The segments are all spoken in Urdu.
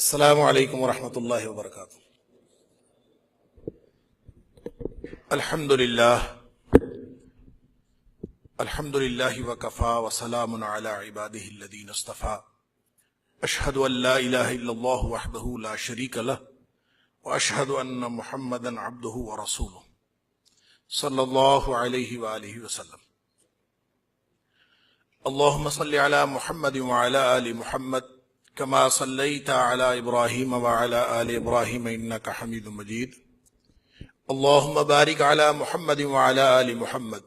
السلام علیکم ورحمۃ اللہ وبرکاتہ۔ الحمد للہ وکفا وسلام علی عبادہ الذین اصطفى، اشہد ان لا الہ الا اللہ وحدہ لا شریک لہ واشہد ان محمدا عبدہ ورسولہ صلی اللہ علیہ وآلہ وسلم۔ اللہم صل علی محمد وعلی آل محمد كما صليت على إبراهيم وعلى آل إبراهيم إنك حميد مجيد۔ اللهم بارك على محمد وعلى آل محمد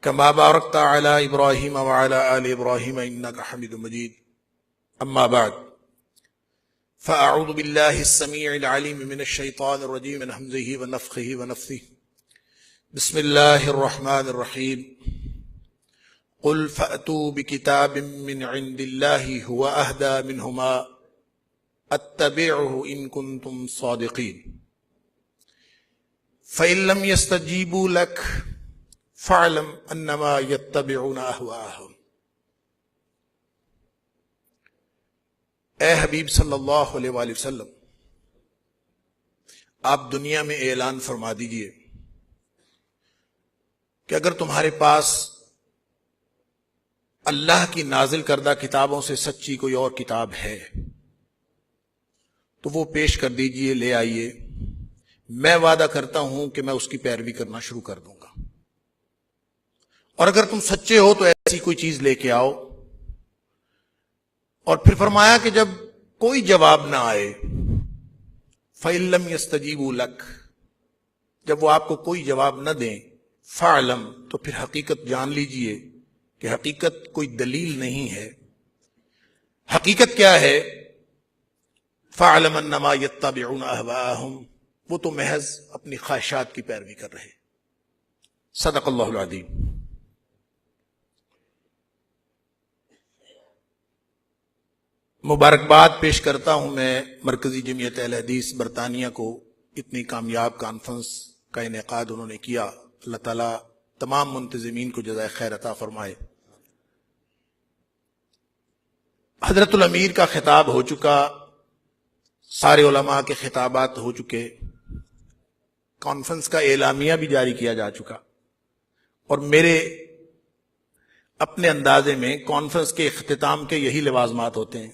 كما باركت على إبراهيم وعلى آل إبراهيم إنك حميد مجيد، أما بعد، فأعوذ بالله السميع العليم من الشيطان الرجيم من همزه ونفخه ونفثه، بسم الله الرحمن الرحيم۔ قل فأتوا بكتاب من عند الله هو أهدى منهما اتبعه إن كنتم صادقين، فإن لم يستجيبوا لك فاعلم أنما يتبعون أهواءهم۔ اے حبیب صلی اللہ علیہ وآلہ وسلم، آپ دنیا میں اعلان فرما دیجئے کہ اگر تمہارے پاس اللہ کی نازل کردہ کتابوں سے سچی کوئی اور کتاب ہے تو وہ پیش کر دیجئے، لے آئیے، میں وعدہ کرتا ہوں کہ میں اس کی پیروی کرنا شروع کر دوں گا، اور اگر تم سچے ہو تو ایسی کوئی چیز لے کے آؤ۔ اور پھر فرمایا کہ جب کوئی جواب نہ آئے، فَإِن لَّمْ يَسْتَجِيبُوا لَكَ، جب وہ آپ کو کوئی جواب نہ دیں، فَاعْلَمْ، تو پھر حقیقت جان لیجئے کہ حقیقت کوئی دلیل نہیں ہے۔ حقیقت کیا ہے؟ فَاعْلَمْ أَنَّمَا يَتَّبِعُونَ أَهْوَاءَهُمْ، وہ تو محض اپنی خواہشات کی پیروی کر رہے۔ صدق اللہ العظیم۔ مبارکباد پیش کرتا ہوں میں مرکزی جمعیت اہل حدیث برطانیہ کو، اتنی کامیاب کانفرنس کا انعقاد انہوں نے کیا۔ اللہ تعالیٰ تمام منتظمین کو جزائے خیر عطا فرمائے۔ حضرت الامیر کا خطاب ہو چکا، سارے علماء کے خطابات ہو چکے، کانفرنس کا اعلامیہ بھی جاری کیا جا چکا، اور میرے اپنے اندازے میں کانفرنس کے اختتام کے یہی لوازمات ہوتے ہیں،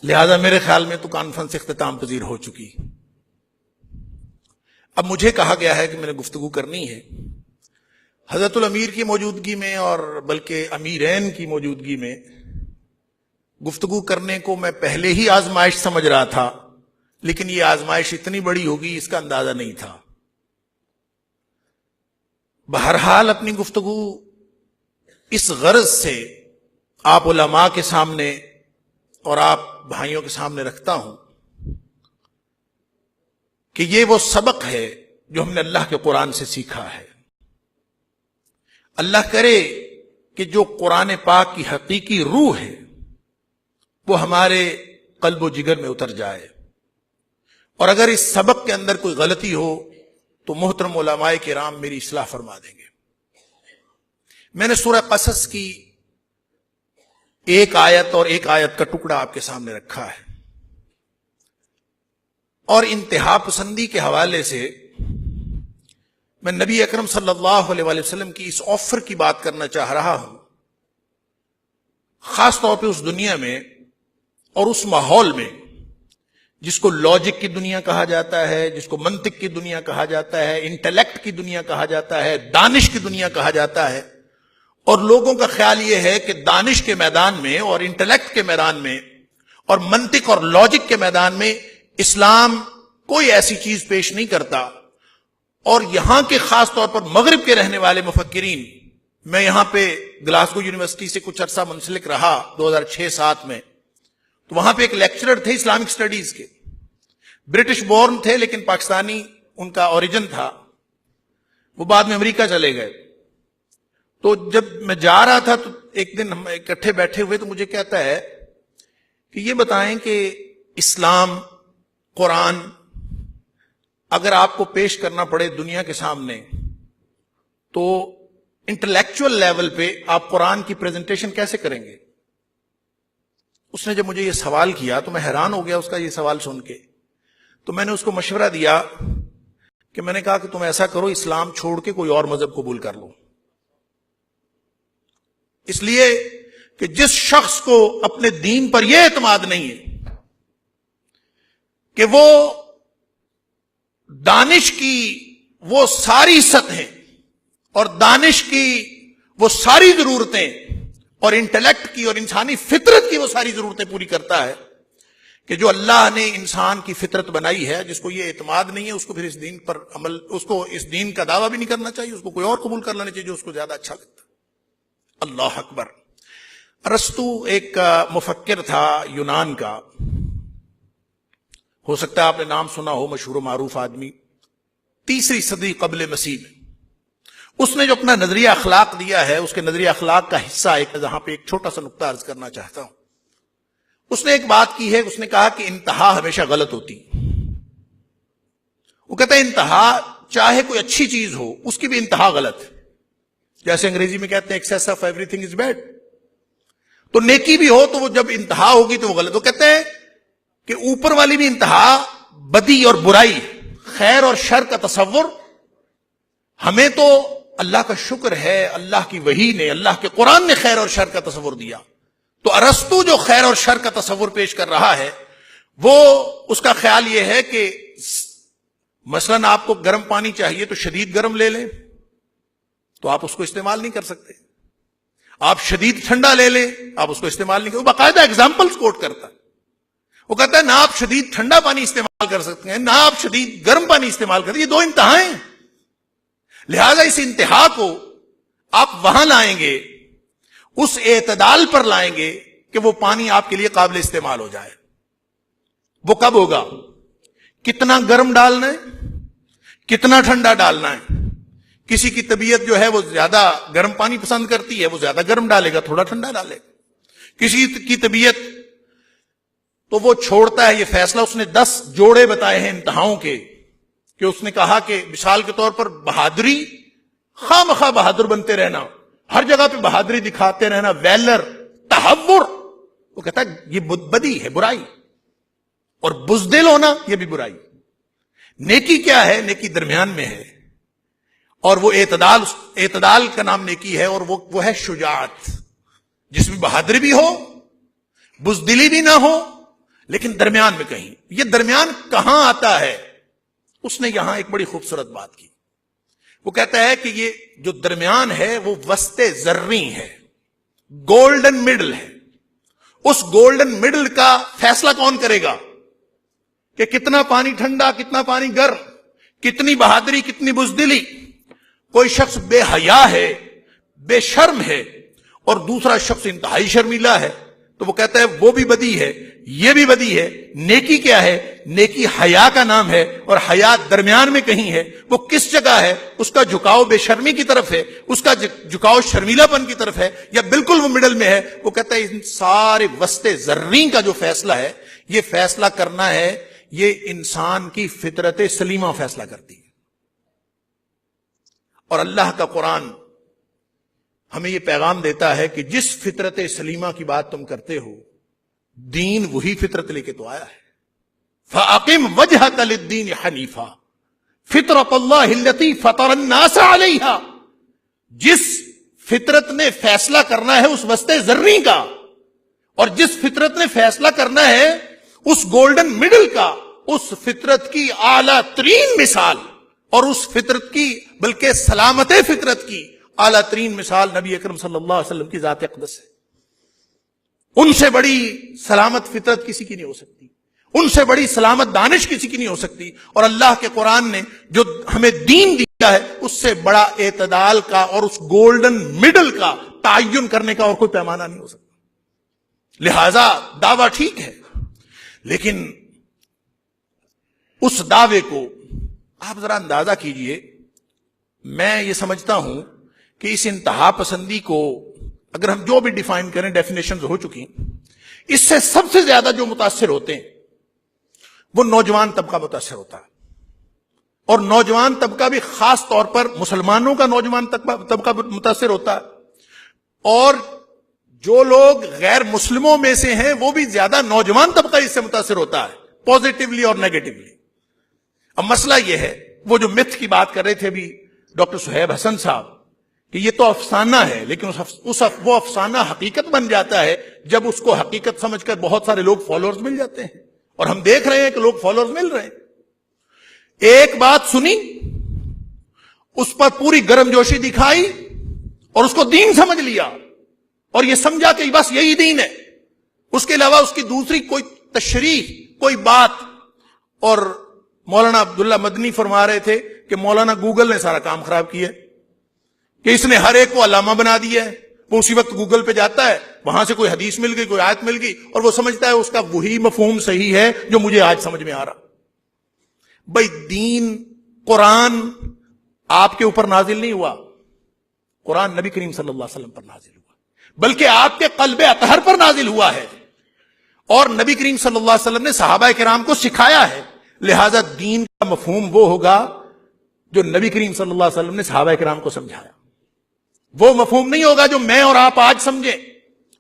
لہذا میرے خیال میں تو کانفرنس اختتام پذیر ہو چکی۔ اب مجھے کہا گیا ہے کہ میں نے گفتگو کرنی ہے حضرت الامیر کی موجودگی میں، اور بلکہ امیرین کی موجودگی میں گفتگو کرنے کو میں پہلے ہی آزمائش سمجھ رہا تھا، لیکن یہ آزمائش اتنی بڑی ہوگی اس کا اندازہ نہیں تھا۔ بہرحال اپنی گفتگو اس غرض سے آپ علماء کے سامنے اور آپ بھائیوں کے سامنے رکھتا ہوں کہ یہ وہ سبق ہے جو ہم نے اللہ کے قرآن سے سیکھا ہے۔ اللہ کرے کہ جو قرآن پاک کی حقیقی روح ہے وہ ہمارے قلب و جگر میں اتر جائے، اور اگر اس سبق کے اندر کوئی غلطی ہو تو محترم علماء کرام میری اصلاح فرما دیں گے۔ میں نے سورہ قصص کی ایک آیت اور ایک آیت کا ٹکڑا آپ کے سامنے رکھا ہے، اور انتہا پسندی کے حوالے سے میں نبی اکرم صلی اللہ علیہ وآلہ وسلم کی اس آفر کی بات کرنا چاہ رہا ہوں، خاص طور پہ اس دنیا میں اور اس ماحول میں جس کو لاجک کی دنیا کہا جاتا ہے، جس کو منطق کی دنیا کہا جاتا ہے، انٹلیکٹ کی دنیا کہا جاتا ہے، دانش کی دنیا کہا جاتا ہے، اور لوگوں کا خیال یہ ہے کہ دانش کے میدان میں اور انٹلیکٹ کے میدان میں اور منطق اور لاجک کے میدان میں اسلام کوئی ایسی چیز پیش نہیں کرتا۔ اور یہاں کے خاص طور پر مغرب کے رہنے والے مفکرین، میں یہاں پہ گلاسگو یونیورسٹی سے کچھ عرصہ منسلک رہا 2006-07 میں، تو وہاں پہ ایک لیکچرر تھے اسلامک سٹڈیز کے، برٹش بورن تھے لیکن پاکستانی ان کا اوریجن تھا، وہ بعد میں امریکہ چلے گئے۔ تو جب میں جا رہا تھا تو ایک دن ہم اکٹھے بیٹھے ہوئے تو مجھے کہتا ہے کہ یہ بتائیں کہ اسلام، قرآن اگر آپ کو پیش کرنا پڑے دنیا کے سامنے تو انٹلیکچوئل لیول پہ آپ قرآن کی پریزنٹیشن کیسے کریں گے؟ اس نے جب مجھے یہ سوال کیا تو میں حیران ہو گیا اس کا یہ سوال سن کے. تو میں نے اس کو مشورہ دیا کہ میں نے کہا کہ تم ایسا کرو، اسلام چھوڑ کے کوئی اور مذہب قبول کر لو. اس لیے کہ جس شخص کو اپنے دین پر یہ اعتماد نہیں ہے کہ وہ دانش کی وہ ساری سطحیں اور دانش کی وہ ساری ضرورتیں اور انٹلیکٹ کی اور انسانی فطرت کی وہ ساری ضرورتیں پوری کرتا ہے، کہ جو اللہ نے انسان کی فطرت بنائی ہے، جس کو یہ اعتماد نہیں ہے، اس کو پھر اس دین پر عمل، اس کو اس دین کا دعویٰ بھی نہیں کرنا چاہیے، اس کو کوئی اور قبول کر لینا چاہیے جو اس کو زیادہ اچھا لگتا ہے. اللہ اکبر. ارسطو ایک مفکر تھا یونان کا، ہو سکتا ہے آپ نے نام سنا ہو، مشہور و معروف آدمی، 3 صدی قبل مسیح میں. اس نے جو اپنا نظریہ اخلاق دیا ہے، اس کے نظریہ اخلاق کا حصہ ایک جہاں پہ ایک چھوٹا سا نقطہ عرض کرنا چاہتا ہوں. اس نے ایک بات کی ہے، اس نے کہا کہ انتہا ہمیشہ غلط ہوتی. وہ کہتا ہے انتہا چاہے کوئی اچھی چیز ہو اس کی بھی انتہا غلط ہے. جیسے انگریزی میں کہتے ہیں access of every thing is bad. تو نیکی بھی ہو تو وہ جب انتہا ہوگی تو وہ غلط. وہ کہتے ہیں کہ اوپر والی بھی انتہا بدی اور برائی، خیر اور شر کا تصور. ہمیں تو اللہ کا شکر ہے، اللہ کی وحی نے، اللہ کے قرآن نے خیر اور شر کا تصور دیا. تو ارسطو جو خیر اور شر کا تصور پیش کر رہا ہے، وہ اس کا خیال یہ ہے کہ مثلاً آپ کو گرم پانی چاہیے تو شدید گرم لے لیں تو آپ اس کو استعمال نہیں کر سکتے. آپ شدید ٹھنڈا لے لیں آپ اس کو استعمال نہیں کر. وہ باقاعدہ ایگزامپلس کوٹ کرتا ہے. وہ کہتا ہے نہ آپ شدید ٹھنڈا پانی استعمال کر سکتے ہیں، نہ آپ شدید گرم پانی استعمال کرتے ہیں. یہ 2 انتہائیں. لہذا اس انتہا کو آپ وہاں لائیں گے، اس اعتدال پر لائیں گے کہ وہ پانی آپ کے لیے قابل استعمال ہو جائے. وہ کب ہوگا؟ کتنا گرم ڈالنا ہے، کتنا ٹھنڈا ڈالنا ہے. کسی کی طبیعت جو ہے وہ زیادہ گرم پانی پسند کرتی ہے، وہ زیادہ گرم ڈالے گا، تھوڑا ٹھنڈا ڈالے گا. کسی کی طبیعت تو وہ چھوڑتا ہے. یہ فیصلہ اس نے 10 جوڑے بتائے ہیں انتہاؤں کے، کہ اس نے کہا کہ مثال کے طور پر بہادری، خواہ مخواہ بہادر بنتے رہنا، ہر جگہ پہ بہادری دکھاتے رہنا، ویلر، تحور، وہ کہتا ہے یہ بدی ہے، برائی. اور بزدل ہونا یہ بھی برائی. نیکی کیا ہے؟ نیکی درمیان میں ہے، اور وہ اعتدال کا نام نیکی ہے، اور وہ ہے شجاعت، جس میں بہادری بھی ہو، بزدلی بھی نہ ہو، لیکن درمیان میں کہیں. یہ درمیان کہاں آتا ہے؟ اس نے یہاں ایک بڑی خوبصورت بات کی. وہ کہتا ہے کہ یہ جو درمیان ہے وہ وسط ذرّی ہے، گولڈن مڈل ہے. اس گولڈن مڈل کا فیصلہ کون کرے گا کہ کتنا پانی ٹھنڈا، کتنا پانی گرم، کتنی بہادری، کتنی بزدلی. کوئی شخص بے حیا ہے، بے شرم ہے، اور دوسرا شخص انتہائی شرمیلا ہے، تو وہ کہتا ہے وہ بھی بدی ہے، یہ بھی بدی ہے. نیکی کیا ہے؟ نیکی حیا کا نام ہے، اور حیا درمیان میں کہیں ہے. وہ کس جگہ ہے؟ اس کا جھکاؤ بے شرمی کی طرف ہے، اس کا جھکاؤ شرمیلا پن کی طرف ہے، یا بالکل وہ مڈل میں ہے. وہ کہتا ہے ان سارے وسط ذرّی کا جو فیصلہ ہے، یہ فیصلہ کرنا ہے، یہ انسان کی فطرت سلیمہ فیصلہ کرتی ہے. اور اللہ کا قرآن ہمیں یہ پیغام دیتا ہے کہ جس فطرت سلیمہ کی بات تم کرتے ہو، دین وہی فطرت لے کے تو آیا ہے. فَأَقِمْ وَجْهَكَ لِلدِّينِ حَنِيفًا فِطْرَةَ اللَّهِ الَّتِي فَطَرَ النَّاسَ عَلَيْهَا. جس فطرت نے فیصلہ کرنا ہے اس وسط ذرّی کا، اور جس فطرت نے فیصلہ کرنا ہے اس گولڈن مڈل کا، اس فطرت کی اعلیٰ ترین مثال، اور اس فطرت کی بلکہ سلامت فطرت کی اعلیٰ ترین مثال نبی اکرم صلی اللہ علیہ وسلم کی ذات اقدس ہے. ان سے بڑی سلامت فطرت کسی کی نہیں ہو سکتی، ان سے بڑی سلامت دانش کسی کی نہیں ہو سکتی. اور اللہ کے قرآن نے جو ہمیں دین دیا ہے، اس سے بڑا اعتدال کا اور اس گولڈن مڈل کا تعین کرنے کا اور کوئی پیمانہ نہیں ہو سکتا. لہذا دعویٰ ٹھیک ہے، لیکن اس دعوے کو آپ ذرا اندازہ کیجئے. میں یہ سمجھتا ہوں کہ اس انتہا پسندی کو اگر ہم جو بھی ڈیفائن کریں، ڈیفینیشنز ہو چکی، اس سے سب سے زیادہ جو متاثر ہوتے ہیں وہ نوجوان طبقہ متاثر ہوتا ہے. اور نوجوان طبقہ بھی خاص طور پر مسلمانوں کا نوجوان طبقہ متاثر ہوتا ہے. اور جو لوگ غیر مسلموں میں سے ہیں وہ بھی زیادہ نوجوان طبقہ اس سے متاثر ہوتا ہے، پازیٹیولی اور نیگیٹولی۔ اب مسئلہ یہ ہے، وہ جو متھ کی بات کر رہے تھے ابھی ڈاکٹر صہیب حسن صاحب، کہ یہ تو افسانہ ہے، لیکن وہ افسانہ حقیقت بن جاتا ہے جب اس کو حقیقت سمجھ کر بہت سارے لوگ فالوورز مل جاتے ہیں، اور ہم دیکھ رہے ہیں کہ لوگ فالوورز مل رہے ہیں۔ ایک بات سنی، اس پر پوری گرم جوشی دکھائی اور اس کو دین سمجھ لیا، اور یہ سمجھا کہ بس یہی دین ہے، اس کے علاوہ اس کی دوسری کوئی تشریح، کوئی بات۔ اور مولانا عبداللہ مدنی فرما رہے تھے کہ مولانا گوگل نے سارا کام خراب کیا، کہ اس نے ہر ایک کو علامہ بنا دیا ہے۔ وہ اسی وقت گوگل پہ جاتا ہے، وہاں سے کوئی حدیث مل گئی، کوئی آیت مل گئی، اور وہ سمجھتا ہے اس کا وہی مفہوم صحیح ہے جو مجھے آج سمجھ میں آ رہا۔ بھئی دین، قرآن آپ کے اوپر نازل نہیں ہوا، قرآن نبی کریم صلی اللہ علیہ وسلم پر نازل ہوا، بلکہ آپ کے قلب اطہر پر نازل ہوا ہے، اور نبی کریم صلی اللہ علیہ وسلم نے صحابہ کرام کو سکھایا ہے۔ لہذا دین کا مفہوم وہ ہوگا جو نبی کریم صلی اللہ علیہ وسلم نے صحابہ کرام کو سمجھایا، وہ مفہوم نہیں ہوگا جو میں اور آپ آج سمجھیں۔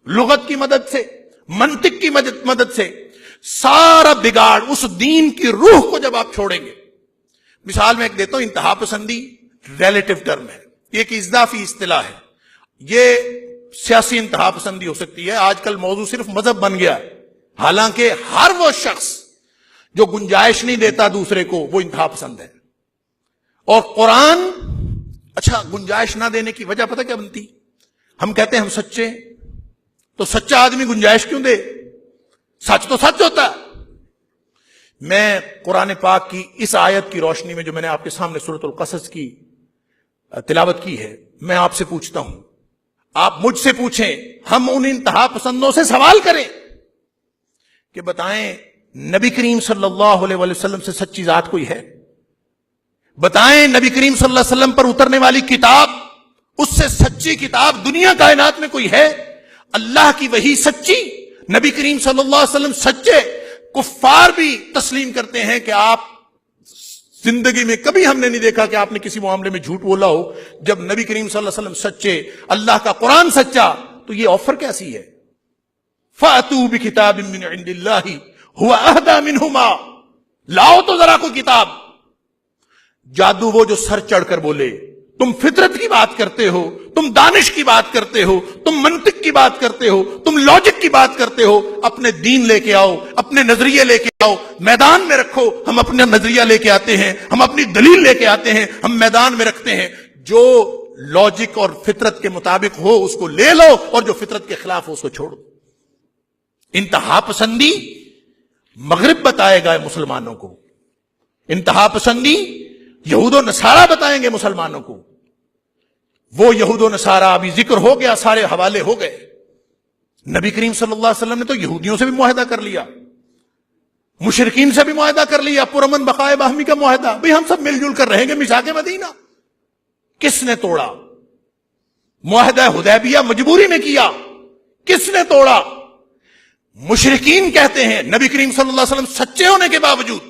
لغت کی مدد سے، منطق کی مدد سے سارا بگاڑ اس دین کی روح کو جب آپ چھوڑیں گے۔ مثال میں ایک دیتا ہوں، انتہا پسندی ریلیٹو ٹرم ہے، یہ ایک اضافی اصطلاح ہے۔ یہ سیاسی انتہا پسندی ہو سکتی ہے، آج کل موضوع صرف مذہب بن گیا ہے، حالانکہ ہر وہ شخص جو گنجائش نہیں دیتا دوسرے کو وہ انتہا پسند ہے۔ اور قرآن، اچھا گنجائش نہ دینے کی وجہ پتہ کیا بنتی؟ ہم کہتے ہیں ہم سچے، تو سچا آدمی گنجائش کیوں دے؟ سچ تو سچ ہوتا ہے۔ میں قرآن پاک کی اس آیت کی روشنی میں جو میں نے آپ کے سامنے سورۃ القصص کی تلاوت کی ہے، میں آپ سے پوچھتا ہوں، آپ مجھ سے پوچھیں، ہم ان انتہا پسندوں سے سوال کریں کہ بتائیں نبی کریم صلی اللہ علیہ وسلم سے سچی ذات کوئی ہے؟ بتائیں نبی کریم صلی اللہ علیہ وسلم پر اترنے والی کتاب، اس سے سچی کتاب دنیا کائنات میں کوئی ہے؟ اللہ کی وحی سچی، نبی کریم صلی اللہ علیہ وسلم سچے، کفار بھی تسلیم کرتے ہیں کہ آپ زندگی میں کبھی ہم نے نہیں دیکھا کہ آپ نے کسی معاملے میں جھوٹ بولا ہو۔ جب نبی کریم صلی اللہ علیہ وسلم سچے، اللہ کا قرآن سچا، تو یہ آفر کیسی ہے؟ فَأْتُوا بِكِتَابٍ مِّنْ عِنْدِ اللَّهِ هُوَ أَهْدَىٰ مِنْهُمَا، لاؤ تو ذرا کوئی کتاب۔ جادو وہ جو سر چڑھ کر بولے، تم فطرت کی بات کرتے ہو، تم دانش کی بات کرتے ہو، تم منطق کی بات کرتے ہو، تم لاجک کی بات کرتے ہو، اپنے دین لے کے آؤ، اپنے نظریے لے کے آؤ، میدان میں رکھو۔ ہم اپنا نظریہ لے کے آتے ہیں، ہم اپنی دلیل لے کے آتے ہیں، ہم میدان میں رکھتے ہیں۔ جو لاجک اور فطرت کے مطابق ہو اس کو لے لو، اور جو فطرت کے خلاف ہو اس کو چھوڑو۔ انتہا پسندی مغرب بتائے گا مسلمانوں کو، انتہا پسندی یہود و نصارہ بتائیں گے مسلمانوں کو۔ وہ یہود و نصارہ ابھی ذکر ہو گیا، سارے حوالے ہو گئے۔ نبی کریم صلی اللہ علیہ وسلم نے تو یہودیوں سے بھی معاہدہ کر لیا، مشرکین سے بھی معاہدہ کر لیا، پرامن بقائے باہمی کا معاہدہ، بھئی ہم سب مل جل کر رہیں گے میثاق مدینہ۔ کس نے توڑا؟ معاہدہ حدیبیہ مجبوری میں کیا، کس نے توڑا؟ مشرکین کہتے ہیں نبی کریم صلی اللہ علیہ وسلم سچے ہونے کے باوجود،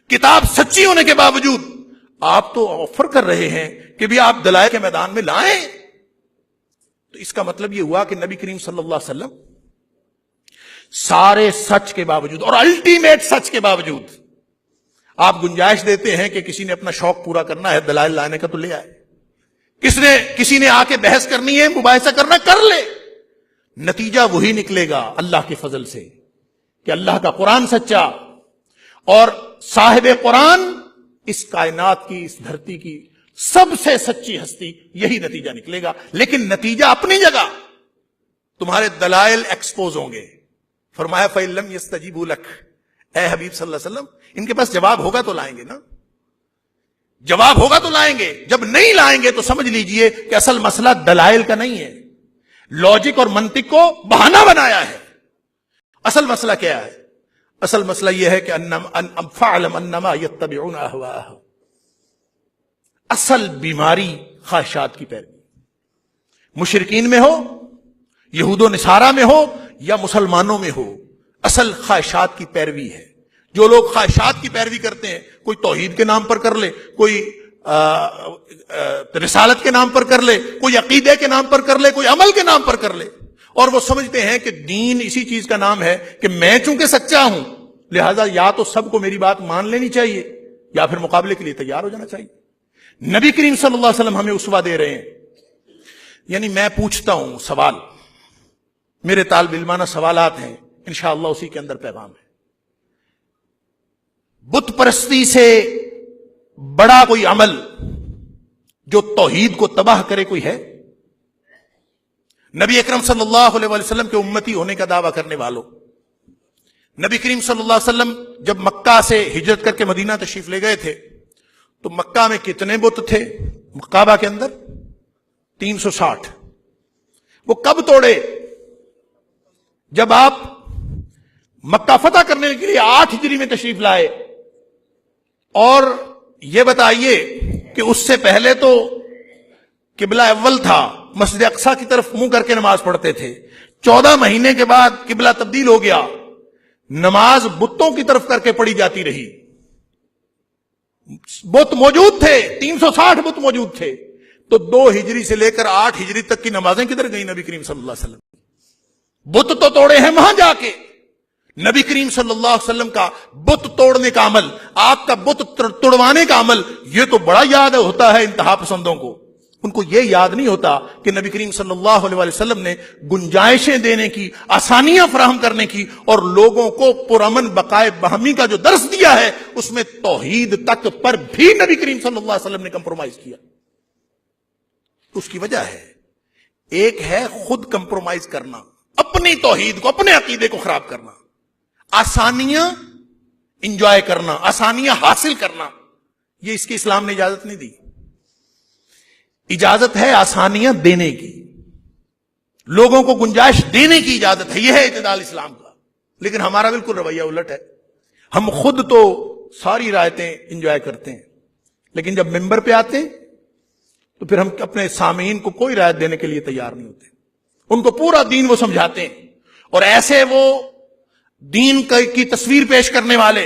کتاب سچی ہونے کے باوجود آپ تو آفر کر رہے ہیں کہ بھی آپ دلائل کے میدان میں لائیں۔ تو اس کا مطلب یہ ہوا کہ نبی کریم صلی اللہ علیہ وسلم سارے سچ کے باوجود اور الٹیمیٹ سچ کے باوجود آپ گنجائش دیتے ہیں کہ کسی نے اپنا شوق پورا کرنا ہے، دلائل لانے کا تو لے آئے، کسی نے آ کے بحث کرنی ہے، مباحثہ کرنا کر لے، نتیجہ وہی نکلے گا اللہ کے فضل سے کہ اللہ کا قرآن سچا، اور صاحب قرآن اس کائنات کی، اس دھرتی کی سب سے سچی ہستی، یہی نتیجہ نکلے گا۔ لیکن نتیجہ اپنی جگہ، تمہارے دلائل ایکسپوز ہوں گے۔ فرمایا فَإِن لَّمْ يَسْتَجِيبُوا لَكَ، اے حبیب صلی اللہ علیہ وسلم ان کے پاس جواب ہوگا تو لائیں گے نا، جواب ہوگا تو لائیں گے، جب نہیں لائیں گے تو سمجھ لیجئے کہ اصل مسئلہ دلائل کا نہیں ہے، لاجک اور منطق کو بہانہ بنایا ہے۔ اصل مسئلہ کیا ہے؟ اصل مسئلہ یہ ہے کہ فَاعْلَمْ أَنَّمَا يَتَّبِعُونَ أَهْوَاءَهُمْ، اصل بیماری خواہشات کی پیروی، مشرکین میں ہو، یہود و نصارہ میں ہو یا مسلمانوں میں ہو، اصل خواہشات کی پیروی ہے۔ جو لوگ خواہشات کی پیروی کرتے ہیں، کوئی توحید کے نام پر کر لے، کوئی رسالت کے نام پر کر لے، کوئی عقیدے کے نام پر کر لے، کوئی عمل کے نام پر کر لے، اور وہ سمجھتے ہیں کہ دین اسی چیز کا نام ہے کہ میں چونکہ سچا ہوں لہذا یا تو سب کو میری بات مان لینی چاہیے یا پھر مقابلے کے لیے تیار ہو جانا چاہیے۔ نبی کریم صلی اللہ علیہ وسلم ہمیں اسوہ دے رہے ہیں۔ یعنی میں پوچھتا ہوں سوال، میرے طالب علمانہ سوالات ہیں، انشاءاللہ اسی کے اندر پیغام ہے۔ بت پرستی سے بڑا کوئی عمل جو توحید کو تباہ کرے کوئی ہے؟ نبی اکرم صلی اللہ علیہ وسلم کے امتی ہونے کا دعویٰ کرنے والوں، نبی کریم صلی اللہ علیہ وسلم جب مکہ سے ہجرت کر کے مدینہ تشریف لے گئے تھے تو مکہ میں کتنے بت تھے؟ کعبہ کے اندر 360۔ وہ کب توڑے؟ جب آپ مکہ فتح کرنے کے لیے 8 ہجری میں تشریف لائے۔ اور یہ بتائیے کہ اس سے پہلے تو قبلہ اول تھا، مسجد اقصیٰ کی طرف منہ کر کے نماز پڑھتے تھے۔ 14 مہینے کے بعد قبلہ تبدیل ہو گیا، نماز بتوں کی طرف کر کے پڑھی جاتی رہی۔ بت موجود تھے، 360 بت موجود تھے، تو 2 ہجری سے لے کر 8 ہجری تک کی نمازیں کدھر گئی نبی کریم صلی اللہ علیہ وسلم؟ بت تو توڑے ہیں وہاں جا کے۔ نبی کریم صلی اللہ علیہ وسلم کا بت توڑنے کا عمل، آپ کا بت توڑوانے کا عمل، یہ تو بڑا یاد ہوتا ہے انتہا پسندوں کو۔ ان کو یہ یاد نہیں ہوتا کہ نبی کریم صلی اللہ علیہ وسلم نے گنجائشیں دینے کی، آسانیاں فراہم کرنے کی اور لوگوں کو پرامن بقائے باہمی کا جو درس دیا ہے اس میں توحید تک پر بھی نبی کریم صلی اللہ علیہ وسلم نے کمپرومائز کیا۔ اس کی وجہ ہے، ایک ہے خود کمپرومائز کرنا، اپنی توحید کو، اپنے عقیدے کو خراب کرنا، آسانیاں انجوائے کرنا، آسانیاں حاصل کرنا، یہ اس کی اسلام نے اجازت نہیں دی۔ اجازت ہے آسانیاں دینے کی، لوگوں کو گنجائش دینے کی اجازت ہے، یہ ہے اعتدال اسلام کا۔ لیکن ہمارا بالکل رویہ الٹ ہے، ہم خود تو ساری رعایتیں انجوائے کرتے ہیں لیکن جب ممبر پہ آتے ہیں تو پھر ہم اپنے سامعین کو کوئی رعایت دینے کے لیے تیار نہیں ہوتے، ان کو پورا دین وہ سمجھاتے ہیں۔ اور ایسے وہ دین کی تصویر پیش کرنے والے،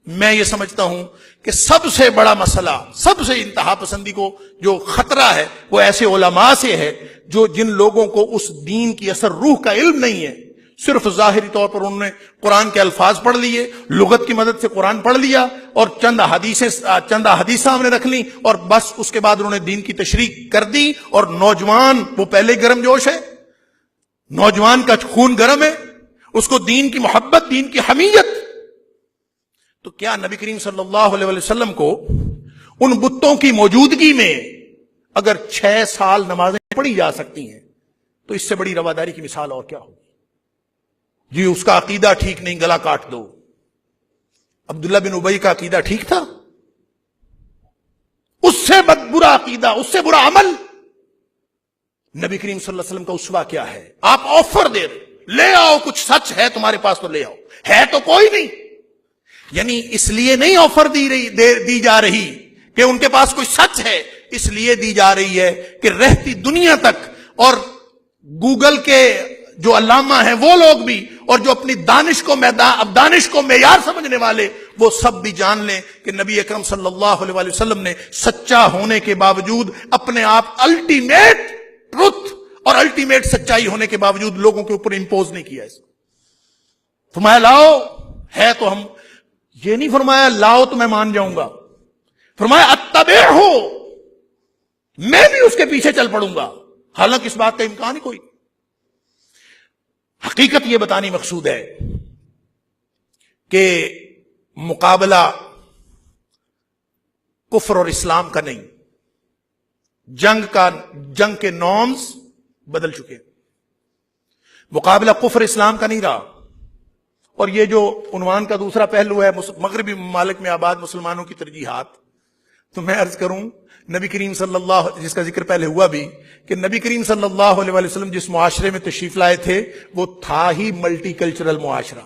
میں یہ سمجھتا ہوں کہ سب سے بڑا مسئلہ، سب سے انتہا پسندی کو جو خطرہ ہے وہ ایسے علماء سے ہے جن لوگوں کو اس دین کی اثر روح کا علم نہیں ہے، صرف ظاہری طور پر انہوں نے قرآن کے الفاظ پڑھ لیے، لغت کی مدد سے قرآن پڑھ لیا اور چند حدیث سامنے رکھ لیں اور بس اس کے بعد انہوں نے دین کی تشریح کر دی۔ اور نوجوان وہ پہلے گرم جوش ہے، نوجوان کا خون گرم ہے، اس کو دین کی محبت، دین کی حمیت۔ تو کیا نبی کریم صلی اللہ علیہ وسلم کو ان بتوں کی موجودگی میں اگر 6 سال نمازیں پڑھی جا سکتی ہیں تو اس سے بڑی رواداری کی مثال اور کیا ہوگی؟ جی اس کا عقیدہ ٹھیک نہیں، گلا کاٹ دو۔ عبداللہ بن ابی کا عقیدہ ٹھیک تھا؟ اس سے برا عقیدہ، اس سے برا عمل۔ نبی کریم صلی اللہ علیہ وسلم کا اسوہ کیا ہے؟ آپ آفر دے رہے، لے آؤ، کچھ سچ ہے تمہارے پاس تو لے آؤ، ہے تو کوئی نہیں۔ یعنی اس لیے نہیں آفر دی جا رہی کہ ان کے پاس کوئی سچ ہے، اس لیے دی جا رہی ہے کہ رہتی دنیا تک اور گوگل کے جو علامہ ہیں وہ لوگ بھی اور جو اپنی دانش کو معیار سمجھنے والے وہ سب بھی جان لیں کہ نبی اکرم صلی اللہ علیہ وسلم نے سچا ہونے کے باوجود اپنے آپ الٹیمیٹ ٹروتھ اور الٹیمیٹ سچائی ہونے کے باوجود لوگوں کے اوپر امپوز نہیں کیا۔ اس فرمایا لاؤ، ہے تو ہم، یہ نہیں فرمایا لاؤ تو میں مان جاؤں گا، فرمایا اتبعہ، میں بھی اس کے پیچھے چل پڑوں گا، حالانکہ اس بات کا امکان ہی کوئی۔ حقیقت یہ بتانی مقصود ہے کہ مقابلہ کفر اور اسلام کا نہیں، جنگ کے نارمز بدل چکے، مقابلہ کفر اسلام کا نہیں رہا۔ اور یہ جو عنوان کا دوسرا پہلو ہے مغربی ممالک میں آباد مسلمانوں کی ترجیحات، تو میں عرض کروں نبی کریم صلی اللہ، جس کا ذکر پہلے ہوا بھی کہ نبی کریم صلی اللہ علیہ وسلم جس معاشرے میں تشریف لائے تھے وہ تھا ہی ملٹی کلچرل معاشرہ،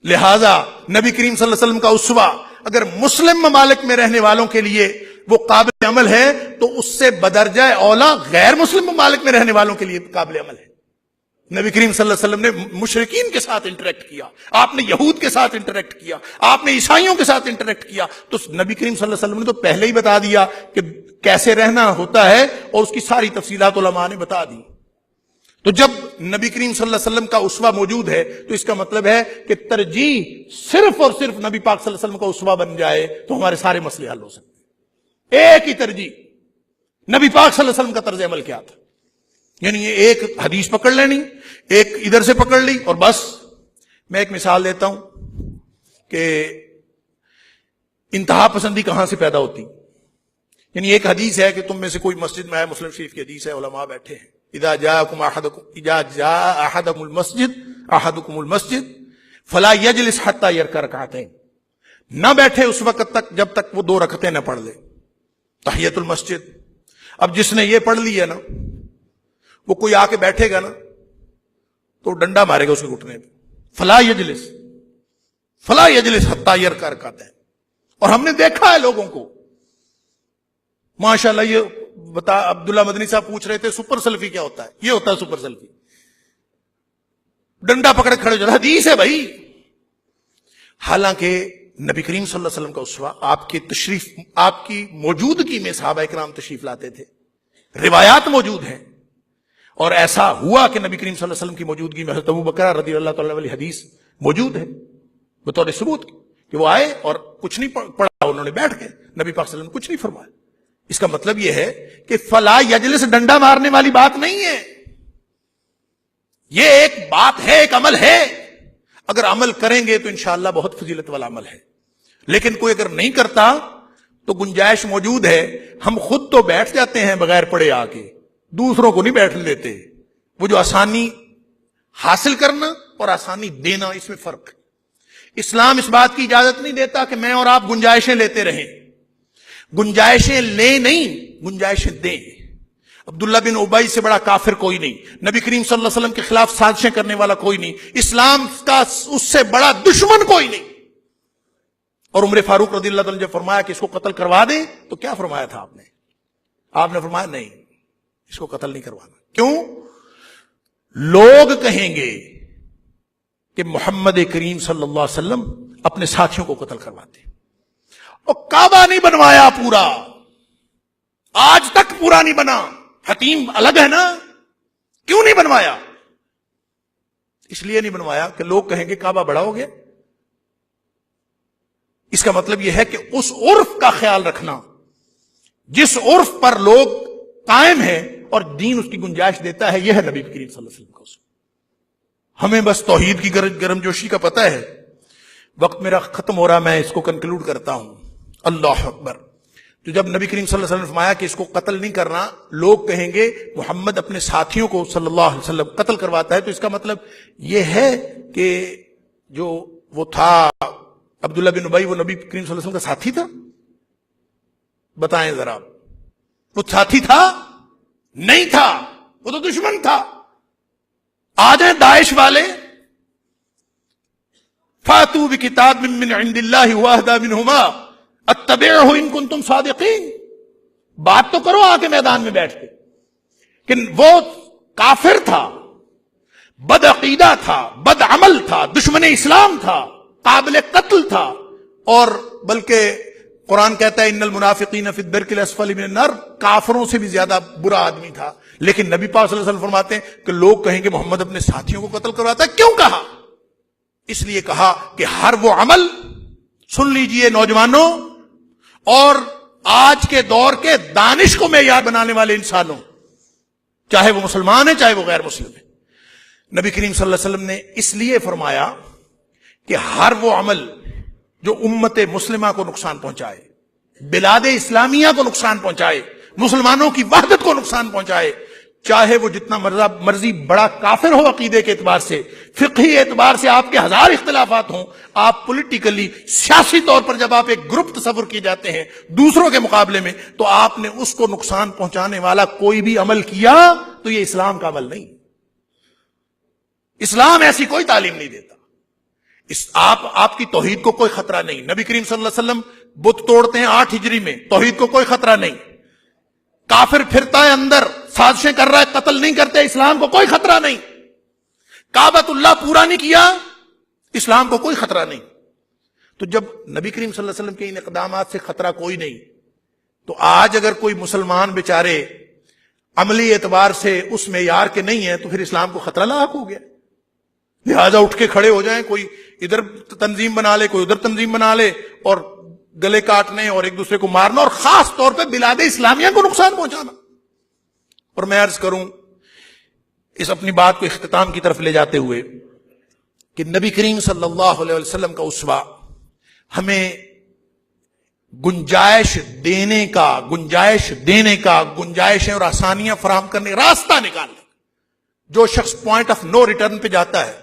لہذا نبی کریم صلی اللہ علیہ وسلم کا اسوہ اگر مسلم ممالک میں رہنے والوں کے لیے وہ قابل عمل ہے تو اس سے بدرجہ اولا غیر مسلم ممالک میں رہنے والوں کے لیے قابل عمل ہے۔ نبی کریم صلی اللہ علیہ وسلم نے مشرکین کے ساتھ انٹریکٹ کیا، آپ نے یہود کے ساتھ انٹریکٹ کیا، آپ نے عیسائیوں کے ساتھ انٹریکٹ کیا، تو نبی کریم صلی اللہ علیہ وسلم نے تو پہلے ہی بتا دیا کہ کیسے رہنا ہوتا ہے اور اس کی ساری تفصیلات علماء نے بتا دی۔ تو جب نبی کریم صلی اللہ علیہ وسلم کا اسوہ موجود ہے تو اس کا مطلب ہے کہ ترجیح صرف اور صرف نبی پاک صلی اللہ علیہ وسلم کا اسوہ بن جائے تو ہمارے سارے مسئلے حل ہو سکتے ہیں۔ ایک ہی ترجیح، نبی پاک صلی اللہ علیہ وسلم کا طرز عمل کیا تھا، یعنی یہ ایک حدیث پکڑ لینی، ایک ادھر سے پکڑ لی اور بس۔ میں ایک مثال دیتا ہوں کہ انتہا پسندی کہاں سے پیدا ہوتی، یعنی ایک حدیث ہے کہ تم میں سے کوئی مسجد میں آئے، مسلم شریف کی حدیث ہے، علماء بیٹھے ہیں، اذا جاء احدکم المسجد فلا یجلس حتی یرکع رکعتین، نہ بیٹھے اس وقت تک جب تک وہ 2 رکعتیں نہ پڑھ لے، تحیۃ المسجد۔ اب جس نے یہ پڑھ لی ہے نا، وہ کوئی آ کے بیٹھے گا نا تو ڈنڈا مارے گا اس کے گھٹنے پہ، فلا یجلس حتی یرکع رکعتین۔ اور ہم نے دیکھا ہے لوگوں کو، ماشاءاللہ، یہ عبداللہ مدنی صاحب پوچھ رہے تھے سپر سیلفی کیا ہوتا ہے، یہ ہوتا ہے سپر سیلفی، ڈنڈا پکڑے کھڑے جو حدیث ہے بھائی۔ حالانکہ نبی کریم صلی اللہ علیہ وسلم کا اسوہ آپ کی موجودگی میں صحابہ کرام تشریف لاتے تھے، روایات موجود ہیں، اور ایسا ہوا کہ نبی کریم صلی اللہ علیہ وسلم کی موجودگی میں حضرت ابوبکر رضی اللہ تعالیٰ عنہ حدیث موجود ہے بطور ثبوت کہ وہ آئے اور کچھ نہیں پڑھا، انہوں نے بیٹھ کے، نبی پاک صلی اللہ علیہ وسلم نے کچھ نہیں فرمایا۔ اس کا مطلب یہ ہے کہ فلا یجلس ڈنڈا مارنے والی بات نہیں ہے، یہ ایک بات ہے، ایک عمل ہے، اگر عمل کریں گے تو انشاءاللہ بہت فضیلت والا عمل ہے، لیکن کوئی اگر نہیں کرتا تو گنجائش موجود ہے، ہم خود تو بیٹھ جاتے ہیں بغیر پڑھے آ کے، دوسروں کو نہیں بیٹھنے دیتے۔ وہ جو آسانی حاصل کرنا اور آسانی دینا، اس میں فرق ہے۔ اسلام اس بات کی اجازت نہیں دیتا کہ میں اور آپ گنجائشیں لیتے رہیں، گنجائشیں لیں نہیں، گنجائشیں دیں۔ عبداللہ بن ابی سے بڑا کافر کوئی نہیں، نبی کریم صلی اللہ علیہ وسلم کے خلاف سازشیں کرنے والا کوئی نہیں، اسلام کا اس سے بڑا دشمن کوئی نہیں۔ اور عمر فاروق رضی اللہ عنہ نے جب فرمایا کہ اس کو قتل کروا دیں تو کیا فرمایا تھا آپ نے؟ آپ نے فرمایا نہیں، اس کو قتل نہیں کروانا۔ کیوں؟ لوگ کہیں گے کہ محمد کریم صلی اللہ علیہ وسلم اپنے ساتھیوں کو قتل کرواتے، اور کعبہ نہیں بنوایا پورا، آج تک پورا نہیں بنا، حتیم الگ ہے نا، کیوں نہیں بنوایا؟ اس لیے نہیں بنوایا کہ لوگ کہیں گے کعبہ بڑا ہو گیا۔ اس کا مطلب یہ ہے کہ اس عرف کا خیال رکھنا جس عرف پر لوگ قائم ہیں اور دین اس کی گنجائش دیتا ہے، یہ ہے نبی کریم صلی اللہ علیہ وسلم کا اصول۔ ہمیں بس توحید کی گرم جوشی کا پتہ ہے۔ وقت میرا ختم ہو رہا، میں اس کو کنکلوڈ کرتا ہوں۔ اللہ اکبر۔ تو جب نبی کریم صلی اللہ علیہ وسلم نے فرمایا کہ اس کو قتل نہیں کرنا، لوگ کہیں گے محمد اپنے ساتھیوں کو صلی اللہ علیہ وسلم قتل کرواتا ہے، تو اس کا مطلب یہ ہے کہ جو وہ تھا عبداللہ بن ابی، وہ نبی کریم صلی اللہ علیہ وسلم کا ساتھی تھا؟ بتائیں ذرا، وہ ساتھی تھا؟ نہیں تھا، وہ تو دشمن تھا۔ آ جائیں داعش والے، فاتوا بکتاب من عند اللہ واہدی منہما اتبعہ ان کنتم صادقین، بات تو کرو آ کے میدان میں بیٹھ کے۔ کہ وہ کافر تھا، بد عقیدہ تھا، بد عمل تھا، دشمن اسلام تھا، قابل قتل تھا، اور بلکہ قرآن کہتا ہے ان المنافقین فی الدرک الاسفل من النار، کافروں سے بھی زیادہ برا آدمی تھا۔ لیکن نبی پاک صلی اللہ علیہ وسلم فرماتے ہیں کہ لوگ کہیں گے محمد اپنے ساتھیوں کو قتل کرواتا ہے۔ کیوں کہا؟ اس لیے کہا کہ ہر وہ عمل، سن لیجئے نوجوانوں اور آج کے دور کے دانش کو معیار بنانے والے انسانوں، چاہے وہ مسلمان ہیں چاہے وہ غیر مسلم ہیں، نبی کریم صلی اللہ علیہ وسلم نے اس لیے فرمایا کہ ہر وہ عمل جو امت مسلمہ کو نقصان پہنچائے، بلاد اسلامیہ کو نقصان پہنچائے، مسلمانوں کی وحدت کو نقصان پہنچائے، چاہے وہ جتنا مرضی بڑا کافر ہو عقیدے کے اعتبار سے، فقہی اعتبار سے آپ کے ہزار اختلافات ہوں، آپ پولیٹیکلی سیاسی طور پر جب آپ ایک گروپ تصور کیے جاتے ہیں دوسروں کے مقابلے میں، تو آپ نے اس کو نقصان پہنچانے والا کوئی بھی عمل کیا تو یہ اسلام کا عمل نہیں۔ اسلام ایسی کوئی تعلیم نہیں دیتا۔ آپ کی توحید کو کوئی خطرہ نہیں۔ نبی کریم صلی اللہ علیہ وسلم بت توڑتے ہیں 8 ہجری میں، توحید کو کوئی خطرہ نہیں۔ کافر پھرتا ہے اندر، سازشیں کر رہا ہے، قتل نہیں کرتے، اسلام کو کوئی خطرہ نہیں۔ کعبۃ اللہ پورا نہیں کیا، اسلام کو کوئی خطرہ نہیں۔ تو جب نبی کریم صلی اللہ علیہ وسلم کے ان اقدامات سے خطرہ کوئی نہیں، تو آج اگر کوئی مسلمان بیچارے عملی اعتبار سے اس معیار کے نہیں ہیں تو پھر اسلام کو خطرہ لاحق ہو گیا. لہذا اٹھ کے کھڑے ہو جائیں, کوئی ادھر تنظیم بنا لے, کوئی ادھر تنظیم بنا لے, اور گلے کاٹنے اور ایک دوسرے کو مارنا, اور خاص طور پہ بلاد اسلامیہ کو نقصان پہنچانا. اور میں عرض کروں اس اپنی بات کو اختتام کی طرف لے جاتے ہوئے کہ نبی کریم صلی اللہ علیہ وسلم کا اسوہ ہمیں گنجائش دینے کا, گنجائشیں اور آسانیاں فراہم کرنے کا راستہ نکالنے. جو شخص پوائنٹ آف نو ریٹرن پہ جاتا ہے,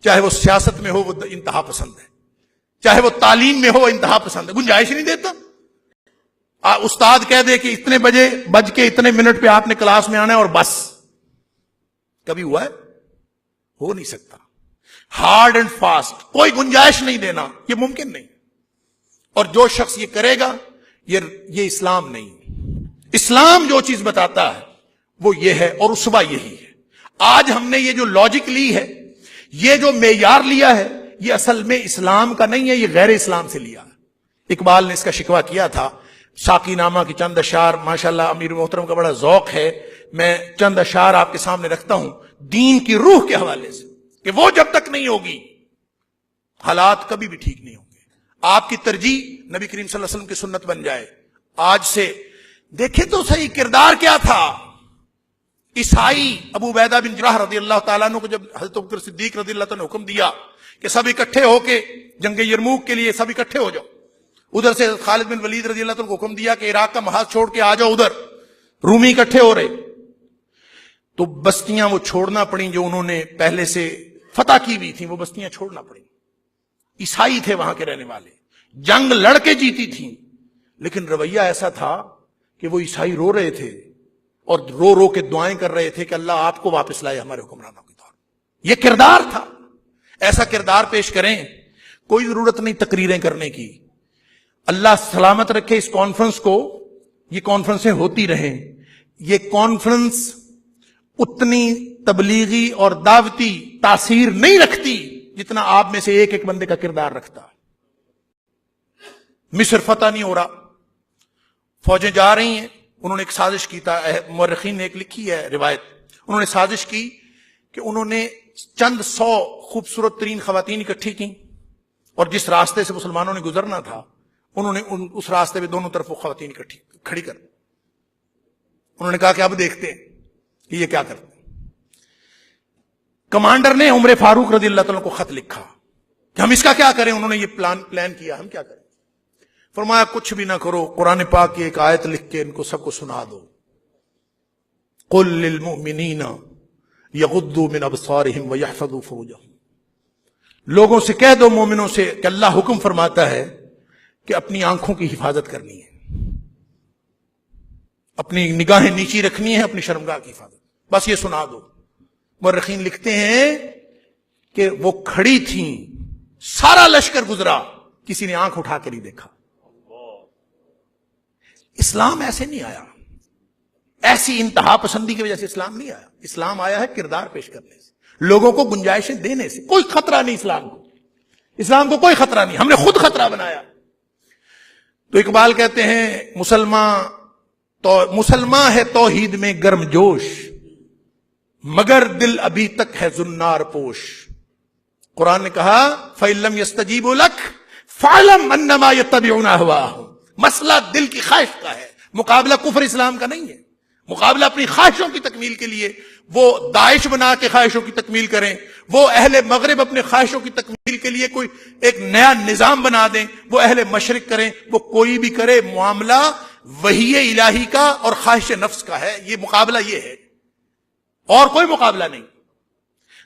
چاہے وہ سیاست میں ہو وہ انتہا پسند ہے, چاہے وہ تعلیم میں ہو وہ انتہا پسند ہے, گنجائش نہیں دیتا. استاد کہہ دے کہ اتنے بجے بج کے اتنے منٹ پہ آپ نے کلاس میں آنا ہے اور بس. کبھی ہوا ہے؟ ہو نہیں سکتا. ہارڈ اینڈ فاسٹ, کوئی گنجائش نہیں دینا, یہ ممکن نہیں. اور جو شخص یہ کرے گا یہ اسلام نہیں. اسلام جو چیز بتاتا ہے وہ یہ ہے, اور اسوہ یہی ہے. آج ہم نے یہ جو لاجک لی ہے, یہ جو معیار لیا ہے, یہ اصل میں اسلام کا نہیں ہے, یہ غیر اسلام سے لیا. اقبال نے اس کا شکوہ کیا تھا. ساقی نامہ کی چند اشعار, ماشاءاللہ امیر محترم کا بڑا ذوق ہے, میں چند اشعار آپ کے سامنے رکھتا ہوں دین کی روح کے حوالے سے, کہ وہ جب تک نہیں ہوگی حالات کبھی بھی ٹھیک نہیں ہوں گے. آپ کی ترجیح نبی کریم صلی اللہ علیہ وسلم کی سنت بن جائے. آج سے دیکھیں تو صحیح کردار کیا تھا. عیسائی ابو عبیدہ بن جراح رضی اللہ تعالیٰ عنہ کو جب حضرت ابوبکر صدیق رضی اللہ تعالیٰ نے حکم دیا کہ سب اکٹھے ہو کے جنگ یرموک کے لیے سب اکٹھے ہو جاؤ, ادھر سے خالد بن ولید رضی اللہ تعالیٰ کو حکم دیا کہ عراق کا محاذ چھوڑ کے آ جاؤ, ادھر رومی اکٹھے ہو رہے, تو بستیاں وہ چھوڑنا پڑیں جو انہوں نے پہلے سے فتح کی ہوئی تھیں, وہ بستیاں چھوڑنا پڑیں. عیسائی تھے وہاں کے رہنے والے, جنگ لڑ کے جیتی تھیں, لیکن رویہ ایسا تھا کہ وہ عیسائی رو رہے تھے اور رو رو کے دعائیں کر رہے تھے کہ اللہ آپ کو واپس لائے ہمارے حکمرانوں کے دور. یہ کردار تھا. ایسا کردار پیش کریں, کوئی ضرورت نہیں تقریریں کرنے کی. اللہ سلامت رکھے اس کانفرنس کو, یہ کانفرنسیں ہوتی رہیں. یہ کانفرنس اتنی تبلیغی اور دعوتی تاثیر نہیں رکھتی جتنا آپ میں سے ایک ایک بندے کا کردار رکھتا. مصر فتح نہیں ہو رہا, فوجیں جا رہی ہیں. انہوں نے ایک سازش کی تھا, مورخین نے ایک لکھی ہے روایت, انہوں نے سازش کی کہ انہوں نے چند 100 خوبصورت ترین خواتین اکٹھی کی, اور جس راستے سے مسلمانوں نے گزرنا تھا انہوں نے اس راستے پہ دونوں طرف وہ خواتین اکٹھی کھڑی کر, انہوں نے کہا کہ اب دیکھتے ہیں کہ یہ کیا کرتے ہیں. کمانڈر نے عمر فاروق رضی اللہ تعالیٰ کو خط لکھا کہ ہم اس کا کیا کریں. انہوں نے یہ پلان کیا, ہم کیا کریں. فرمایا کچھ بھی نہ کرو, قرآن پاک کی ایک آیت لکھ کے ان کو سب کو سنا دو. قل للمؤمنین یغضوا من ابصارہم ویحفظوا فروجہم. لوگوں سے کہہ دو, مومنوں سے, کہ اللہ حکم فرماتا ہے کہ اپنی آنکھوں کی حفاظت کرنی ہے, اپنی نگاہیں نیچی رکھنی ہے, اپنی شرمگاہ کی حفاظت, بس یہ سنا دو. مورخین لکھتے ہیں کہ وہ کھڑی تھیں, سارا لشکر گزرا, کسی نے آنکھ اٹھا کے نہیں دیکھا. اسلام ایسے نہیں آیا, ایسی انتہا پسندی کی وجہ سے اسلام نہیں آیا. اسلام آیا ہے کردار پیش کرنے سے, لوگوں کو گنجائشیں دینے سے. کوئی خطرہ نہیں اسلام کو, اسلام کو کوئی خطرہ نہیں, ہم نے خود خطرہ بنایا. تو اقبال کہتے ہیں مسلمان ہے توحید میں گرم جوش, مگر دل ابھی تک ہے زنار پوش. قرآن نے کہا فَإِن لَّمْ يَسْتَجِيبُوا لَكَ فَاعْلَمْ أَنَّمَا يَتَّبِعُونَ أَهْوَاءَهُمْ. مسئلہ دل کی خواہش کا ہے, مقابلہ کفر اسلام کا نہیں ہے. مقابلہ اپنی خواہشوں کی تکمیل کے لیے وہ داعش بنا کے خواہشوں کی تکمیل کریں, وہ اہل مغرب اپنے خواہشوں کی تکمیل کے لیے کوئی ایک نیا نظام بنا دیں, وہ اہل مشرق کریں, وہ کوئی بھی کرے, معاملہ وحی الہی کا اور خواہش نفس کا ہے. یہ مقابلہ یہ ہے, اور کوئی مقابلہ نہیں.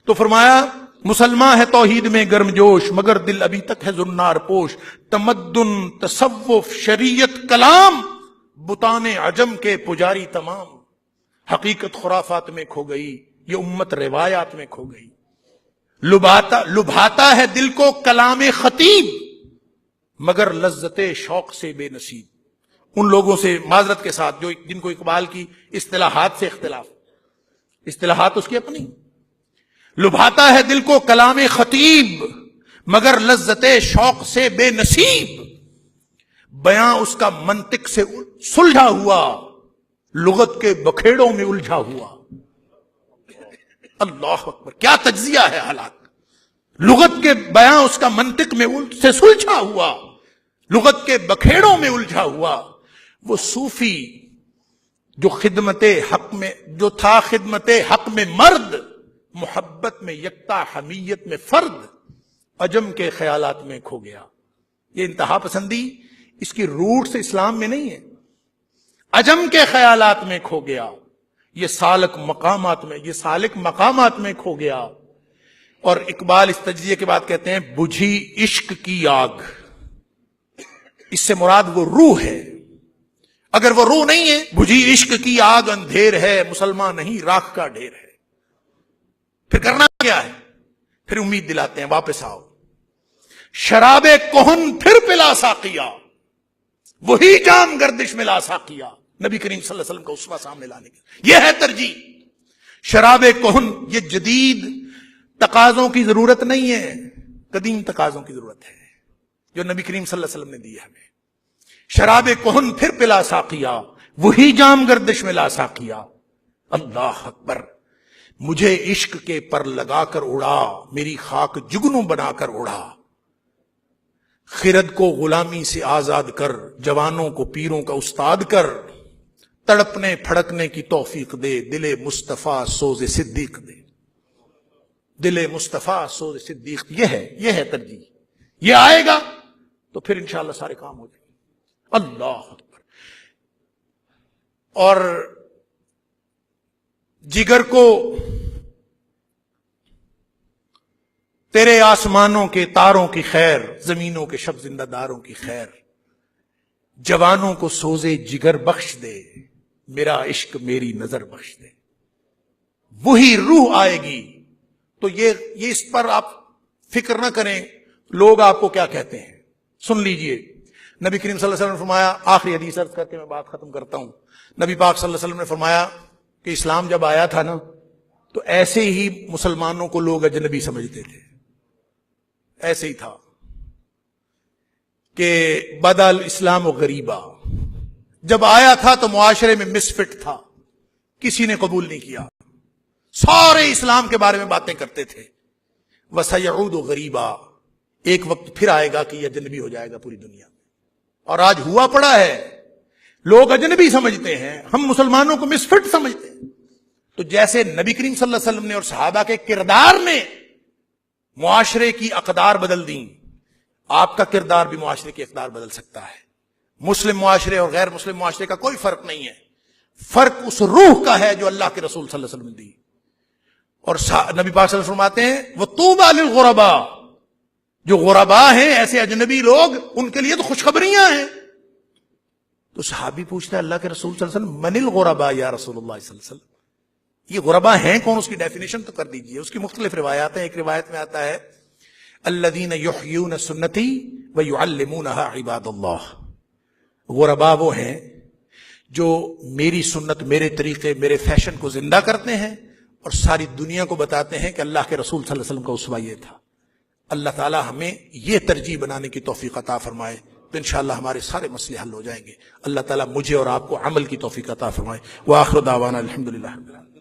تو فرمایا مسلمان ہے توحید میں گرم جوش, مگر دل ابھی تک ہے زنار پوش. تمدن تصوف شریعت کلام بتان عجم کے پجاری تمام. حقیقت خرافات میں کھو گئی, یہ امت روایات میں کھو گئی. لبھاتا ہے دل کو کلام خطیب, مگر لذت شوق سے بے نصیب. ان لوگوں سے معذرت کے ساتھ جو جن کو اقبال کی اصطلاحات سے اختلاف, اصطلاحات اس کی اپنی. لبھاتا ہے دل کو کلام خطیب, مگر لذت شوق سے بے نصیب. بیاں اس کا منطق سے سلجھا ہوا, لغت کے بکھیڑوں میں الجھا ہوا. اللہ اکبر، کیا تجزیہ ہے حالات. لغت کے بیاں اس کا منطق میں سے سلجھا ہوا، لغت کے بکھیڑوں میں الجھا ہوا. وہ صوفی جو خدمت حق میں جو تھا، خدمت حق میں مرد، محبت میں یکتا، حمیت میں فرد، عجم کے خیالات میں کھو گیا. یہ انتہا پسندی اس کی روٹس اسلام میں نہیں ہے. عجم کے خیالات میں کھو گیا، یہ سالک مقامات میں کھو گیا. اور اقبال اس تجزیے کے بعد کہتے ہیں بجھی عشق کی آگ. اس سے مراد وہ روح ہے. اگر وہ روح نہیں ہے، بجھی عشق کی آگ اندھیر ہے، مسلمان نہیں راکھ کا ڈھیر ہے. پھر کرنا کیا ہے؟ پھر امید دلاتے ہیں واپس آؤ. شراب کہن پھر پلا ساقیا، وہی جام گردش میں لا ساقیا. نبی کریم صلی اللہ علیہ وسلم کا اسوہ سامنے لانے کی یہ ہے ترجیح. شراب کہن، یہ جدید تقاضوں کی ضرورت نہیں ہے، قدیم تقاضوں کی ضرورت ہے جو نبی کریم صلی اللہ علیہ وسلم نے دی ہے ہمیں. شراب کہن پھر پلا ساقیا، وہی جام گردش میں لا ساقیا. اللہ اکبر. مجھے عشق کے پر لگا کر اڑا، میری خاک جگنوں بنا کر اڑا. خرد کو غلامی سے آزاد کر، جوانوں کو پیروں کا استاد کر. تڑپنے پھڑکنے کی توفیق دے، دل مصطفیٰ سوز صدیق دے. دل مصطفیٰ سوز صدیق، یہ ہے ترجیح. یہ آئے گا تو پھر انشاءاللہ سارے کام ہو جائیں گے. اللہ اکبر. اور جگر کو تیرے آسمانوں کے تاروں کی خیر، زمینوں کے شب زندہ داروں کی خیر. جوانوں کو سوزے جگر بخش دے، میرا عشق میری نظر بخش دے. وہی روح آئے گی. تو یہ اس پر آپ فکر نہ کریں لوگ آپ کو کیا کہتے ہیں. سن لیجئے، نبی کریم صلی اللہ علیہ وسلم نے فرمایا، آخری حدیث عرض کر کے میں بات ختم کرتا ہوں. نبی پاک صلی اللہ علیہ وسلم نے فرمایا کہ اسلام جب آیا تھا نا تو ایسے ہی مسلمانوں کو لوگ اجنبی سمجھتے تھے. ایسے ہی تھا کہ بدا الاسلام غریبا. جب آیا تھا تو معاشرے میں مس فٹ تھا، کسی نے قبول نہیں کیا. سارے اسلام کے بارے میں باتیں کرتے تھے. وسیعود غریبا، ایک وقت پھر آئے گا کہ یہ اجنبی ہو جائے گا پوری دنیا میں. اور آج ہوا پڑا ہے. لوگ اجنبی سمجھتے ہیں، ہم مسلمانوں کو مس فٹ سمجھتے ہیں. تو جیسے نبی کریم صلی اللہ علیہ وسلم نے اور صحابہ کے کردار نے معاشرے کی اقدار بدل دیں، آپ کا کردار بھی معاشرے کی اقدار بدل سکتا ہے. مسلم معاشرے اور غیر مسلم معاشرے کا کوئی فرق نہیں ہے. فرق اس روح کا ہے جو اللہ کے رسول صلی اللہ علیہ وسلم نے دی. اور نبی پاک صلی اللہ علیہ وسلم فرماتے ہیں وَطُوبَى لِلْغُرَبَاء، جو غربا ہیں، ایسے اجنبی لوگ، ان کے لیے تو خوشخبریاں ہیں. تو صحابی پوچھتا ہے اللہ کے رسول صلی اللہ علیہ وسلم من الغرباء یا رسول اللہ صلی اللہ علیہ وسلم، یہ غربا ہیں کون؟ اس کی ڈیفینیشن تو کر دیجئے. اس کی مختلف روایات ہیں. ایک روایت میں آتا ہے الذین یحیون سنتی ویعلمونها عباد اللہ. غربا وہ ہیں جو میری سنت، میرے طریقے، میرے فیشن کو زندہ کرتے ہیں اور ساری دنیا کو بتاتے ہیں کہ اللہ کے رسول صلی اللہ علیہ وسلم کا اسوہ یہ تھا. اللہ تعالی ہمیں یہ ترجیح بنانے کی توفیق عطا فرمائے تو انشاءاللہ ہمارے سارے مسئلے حل ہو جائیں گے. اللہ تعالی مجھے اور آپ کو عمل کی توفیق عطا فرمائے. وآخر دعوانا الحمدللہ رب العالمین.